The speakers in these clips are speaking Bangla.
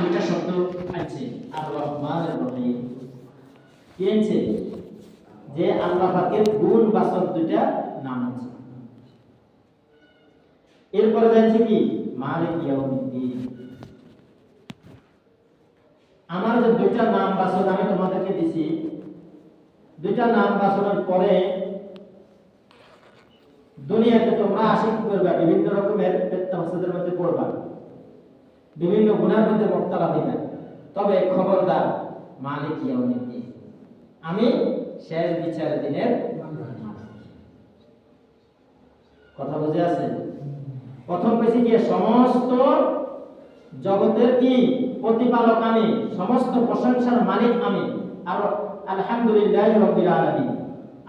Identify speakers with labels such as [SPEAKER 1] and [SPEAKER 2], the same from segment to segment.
[SPEAKER 1] দুইটা শব্দ আছে, আর রহমান আর রহিম। কি আছে? যে আল্লাহ পাকের গুণ বাচক দুইটা নাম আছে। এরপরে যাচ্ছে কি মালিক ইয়াউমিদ্দিন। আমার যে দুইটা নাম বাচক আমি তোমাদেরকে দিছি, দুইটা নাম বাচকের পরে দুনিয়াতে তোমরা আশিক করবা, বিভিন্ন রকমের ফিতনা মধ্যে পড়বা, বিভিন্ন গুনাহের মধ্যে মুবতালা দিবা, তবে খবরদার মালিক ইয়াউমিদ্দিন, আমি শেষ বিচার দিনের কথা বুঝে আছে। প্রথম পেয়েছি কি সমস্ত জগতের কি প্রতিপালক আমি, সমস্ত প্রশংসার মালিক আমি, আর আলহামদুলিল্লাহি রাব্বিল আলামিন।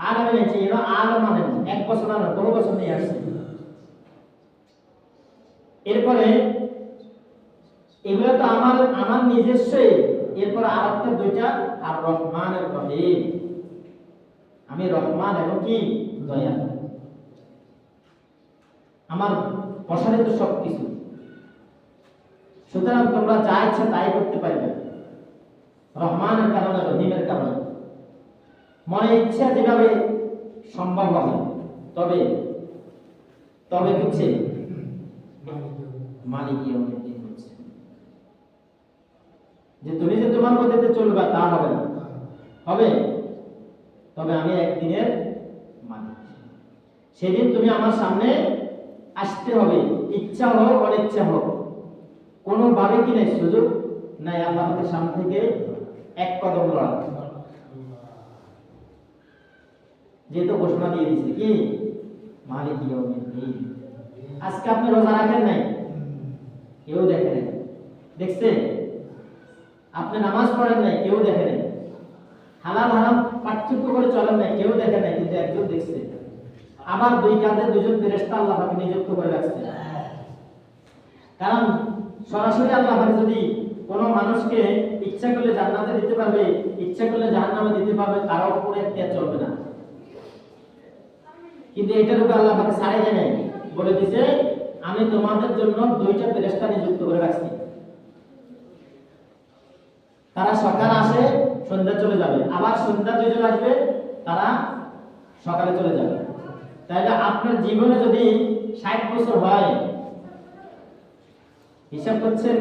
[SPEAKER 1] আলামিন আছে এরা আলম মানে এক বছর না বহু বছর নিয়ে আসছে। এরপরে এগুলো তো আমার নিজস্বই। এরপর আরেকটা দুইটা আর রহমান আর রহিম, আমি রহমান এবং কি দয়ালু, আমার প্রসারিত সবকিছু। সুতরাং তোমরা যা ইচ্ছা তাই করতে পারবে রহমানের কারণে, রহিমের কারণে, মনে ইচ্ছা যেভাবে সম্ভব হবে। তবে তবে হচ্ছে মালিক ইয়াউমিদ্দিন হচ্ছে যে তুমি যে তোমার পথে চলবা তা হবে না, হবে তবে আমি একদিনের মালিক। সেদিন তুমি আমার সামনে আসতে হবে, ইচ্ছা হোক অনিচ্ছা হোক, কোনো ভাবে কি নাই, সুযোগ নাই আল্লাহর সামনে থেকে এক কদম লড়া। যেহেতু ঘোষণা দিয়ে দিচ্ছে কি মালিক ইয়াউমিদ্দিন। আজকে আপনি রোজা রাখেন নাই, কেউ দেখে নাই, দেখছে? আপনি নামাজ পড়েন নাই, কেউ দেখে নাই। হালাল হারাম পার্থক্য করে চলেন নাই, কেউ দেখে নাই, কিন্তু একজন দেখছে। আবার দুই কাঁধে দুজন ফেরেশতা আল্লাহ পাক নিযুক্ত করে রাখছে। কারণ সরাসরি আল্লাহ পাক যদি কোনো মানুষকে ইচ্ছা করলে জান্নাতে দিতে পারবে, ইচ্ছা করলে জাহান্নামে দিতে পারবে, কারো উপরে এখতিয়ার চলবে না। কিন্তু এটার উপর আল্লাহ পাক ছাড়াই দেয় নাই, বলে দিয়েছে আমি তোমাদের জন্য দুইটা ফেরেশতা নিযুক্ত করে রাখছি। তারা সকাল আসে, সন্ধ্যা চলে যাবে, আবার সন্ধ্যা দুইজন আসবে, তারা সকালে চলে যাবে। তাহলে আপনার জীবনে যদি 60 বছর হয়, হিসাব করছেন